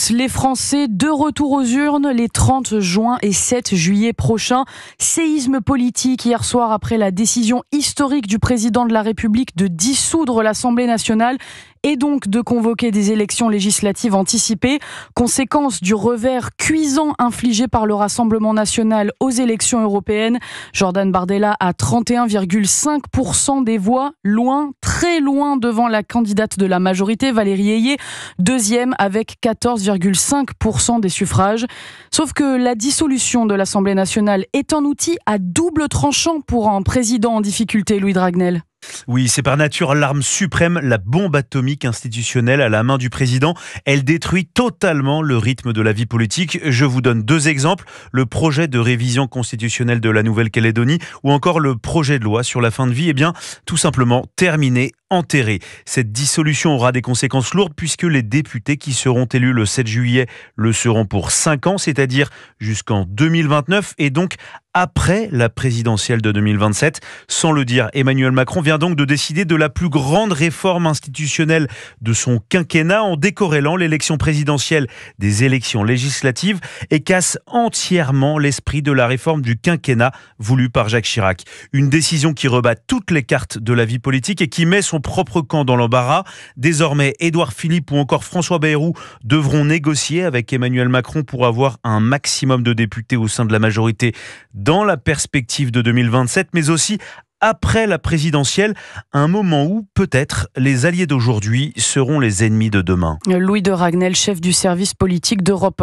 tous les Français de retour aux urnes les 30 juin et 7 juillet prochains. Séisme politique hier soir après la décision historique du président de la République de dissoudre l'Assemblée nationale et donc de convoquer des élections législatives anticipées. Conséquence du revers cuisant infligé par le Rassemblement national aux élections européennes. Jordan Bardella a 31,5% des voix, loin, très loin devant la candidate de la majorité, Valérie Ayé, deuxième avec 14,5% des suffrages. Sauf que la dissolution de l'Assemblée nationale est un outil à double tranchant pour un président en difficulté, Louis Dragnel. Oui, c'est par nature l'arme suprême, la bombe atomique institutionnelle à la main du président. Elle détruit totalement le rythme de la vie politique. Je vous donne deux exemples. Le projet de révision constitutionnelle de la Nouvelle-Calédonie ou encore le projet de loi sur la fin de vie. Eh bien, tout simplement terminé, enterré. Cette dissolution aura des conséquences lourdes puisque les députés qui seront élus le 7 juillet le seront pour 5 ans, c'est-à-dire jusqu'en 2029 et donc après la présidentielle de 2027. Sans le dire, Emmanuel Macron vient donc de décider de la plus grande réforme institutionnelle de son quinquennat en décorrélant l'élection présidentielle des élections législatives et casse entièrement l'esprit de la réforme du quinquennat voulue par Jacques Chirac. Une décision qui rebat toutes les cartes de la vie politique et qui met son propre camp dans l'embarras. Désormais, Édouard Philippe ou encore François Bayrou devront négocier avec Emmanuel Macron pour avoir un maximum de députés au sein de la majorité dans la perspective de 2027, mais aussi après la présidentielle, un moment où peut-être les alliés d'aujourd'hui seront les ennemis de demain. Louis de Ragnel, chef du service politique d'Europe